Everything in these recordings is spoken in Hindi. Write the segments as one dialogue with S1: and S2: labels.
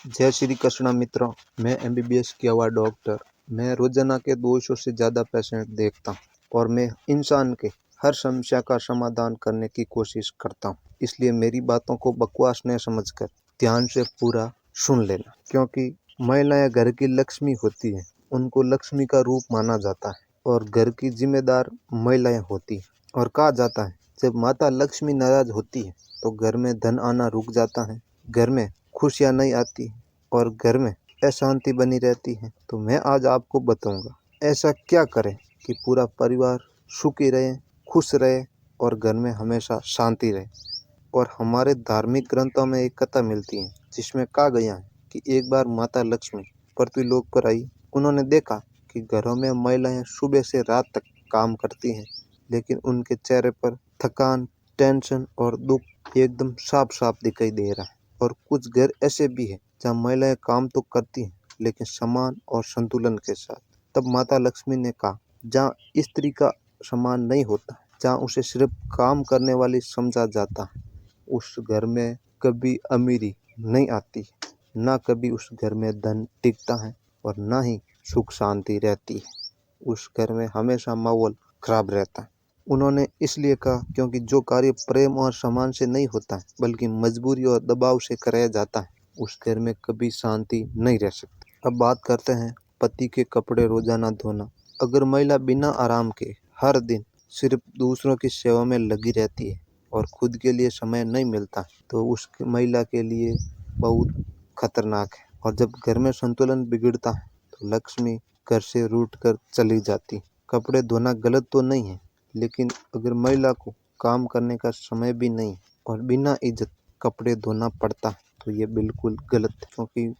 S1: जय श्री कृष्णा मित्रों, मैं एमबीबीएस किया हुआ डॉक्टर। मैं रोजाना के 200 से ज़्यादा पेशेंट देखता हूँ और मैं इंसान के हर समस्या का समाधान करने की कोशिश करता हूँ। इसलिए मेरी बातों को बकवास न समझकर ध्यान से पूरा सुन लेना, क्योंकि महिलाएं घर की लक्ष्मी होती हैं। उनको लक्ष्मी का रूप माना जाता है और घर की जिम्मेदार महिलाएं होती हैं। और कहा जाता है, जब माता लक्ष्मी नाराज होती है तो घर में धन आना रुक जाता है, घर में खुशियाँ नहीं आती और घर में अशांति बनी रहती है। तो मैं आज आपको बताऊंगा ऐसा क्या करें कि पूरा परिवार सुखी रहे, खुश रहे और घर में हमेशा शांति रहे। और हमारे धार्मिक ग्रंथों में एक कथा मिलती है जिसमें कहा गया है कि एक बार माता लक्ष्मी पृथ्वीलोक पर आई। उन्होंने देखा कि घरों में महिलाएं सुबह से रात तक काम करती हैं, लेकिन उनके चेहरे पर थकान, टेंशन और दुख एकदम साफ साफ दिखाई दे रहा है। और कुछ घर ऐसे भी हैं जहाँ महिलाएं काम तो करती हैं लेकिन सम्मान और संतुलन के साथ। तब माता लक्ष्मी ने कहा, जहाँ स्त्री का सम्मान नहीं होता, जहाँ उसे सिर्फ काम करने वाली समझा जाता है, उस घर में कभी अमीरी नहीं आती, ना कभी उस घर में धन टिकता है और ना ही सुख शांति रहती है। उस घर में हमेशा माहौल खराब रहता है। उन्होंने इसलिए कहा क्योंकि जो कार्य प्रेम और सम्मान से नहीं होता है बल्कि मजबूरी और दबाव से कराया जाता है, उस घर में कभी शांति नहीं रह सकती। अब बात करते हैं पति के कपड़े रोजाना धोना। अगर महिला बिना आराम के हर दिन सिर्फ दूसरों की सेवा में लगी रहती है और खुद के लिए समय नहीं मिलता, तो उस महिला के लिए बहुत खतरनाक है। और जब घर में संतुलन बिगड़ता है तो लक्ष्मी घर से रूठ कर चली जाती। कपड़े धोना गलत तो नहीं है, लेकिन अगर महिला को काम करने का समय भी नहीं और बिना इज्जत कपड़े धोना पड़ता है तो ये बिल्कुल गलत है, क्योंकि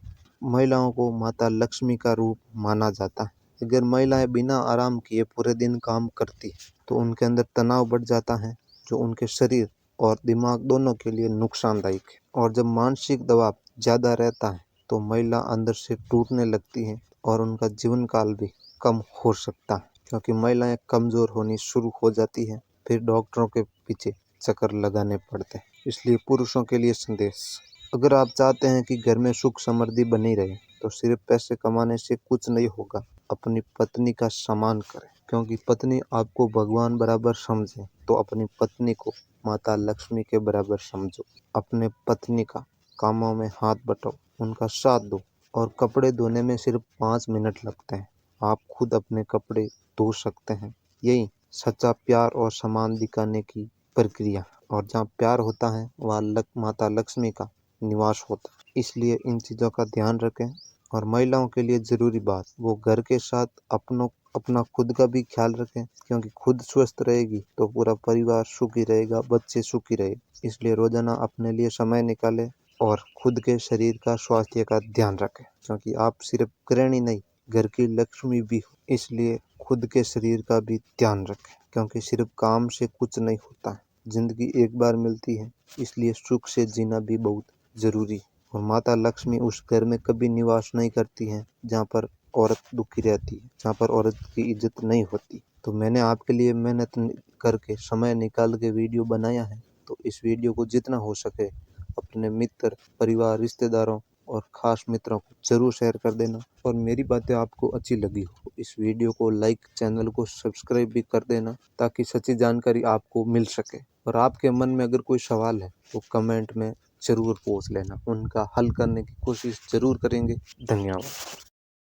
S1: महिलाओं को माता लक्ष्मी का रूप माना जाता है। अगर महिलाएं बिना आराम किए पूरे दिन काम करती तो उनके अंदर तनाव बढ़ जाता है, जो उनके शरीर और दिमाग दोनों के लिए नुकसानदायक है। और जब मानसिक दबाव ज़्यादा रहता है तो महिला अंदर से टूटने लगती है और उनका जीवन काल भी कम हो सकता है, क्योंकि महिलाएं कमज़ोर होनी शुरू हो जाती है। फिर डॉक्टरों के पीछे चक्कर लगाने पड़ते हैं। इसलिए पुरुषों के लिए संदेश, अगर आप चाहते हैं कि घर में सुख समृद्धि बनी रहे तो सिर्फ पैसे कमाने से कुछ नहीं होगा। अपनी पत्नी का सम्मान करें, क्योंकि पत्नी आपको भगवान बराबर समझे तो अपनी पत्नी को माता लक्ष्मी के बराबर समझो। अपने पत्नी का कामों में हाथ बटाओ, उनका साथ दो। और कपड़े धोने में सिर्फ 5 मिनट लगते हैं, आप खुद अपने कपड़े धो सकते हैं। यही सच्चा प्यार और सम्मान दिखाने की प्रक्रिया। और जहाँ प्यार होता है वहाँ माता लक्ष्मी का निवास होता है। इसलिए इन चीज़ों का ध्यान रखें। और महिलाओं के लिए ज़रूरी बात, वो घर के साथ अपना खुद का भी ख्याल रखें, क्योंकि खुद स्वस्थ रहेगी तो पूरा परिवार सुखी रहेगा, बच्चे सुखी रहेंगे। इसलिए रोजाना अपने लिए समय निकालें और खुद के शरीर का स्वास्थ्य का ध्यान रखें, क्योंकि आप सिर्फ गृहिणी नहीं, घर की लक्ष्मी भी हो। इसलिए खुद के शरीर का भी ध्यान रखें, क्योंकि सिर्फ काम से कुछ नहीं होता है। जिंदगी एक बार मिलती है, इसलिए सुख से जीना भी बहुत जरूरी है। और माता लक्ष्मी उस घर में कभी निवास नहीं करती है जहाँ पर औरत दुखी रहती है, जहाँ पर औरत की इज्जत नहीं होती। तो मैंने आपके लिए मेहनत करके समय निकाल के वीडियो बनाया है, तो इस वीडियो को जितना हो सके अपने मित्र, परिवार, रिश्तेदारों और खास मित्रों को जरूर शेयर कर देना। और मेरी बातें आपको अच्छी लगी हो, इस वीडियो को लाइक, चैनल को सब्सक्राइब भी कर देना, ताकि सच्ची जानकारी आपको मिल सके। और आपके मन में अगर कोई सवाल है तो कमेंट में जरूर पूछ लेना, उनका हल करने की कोशिश जरूर करेंगे। धन्यवाद।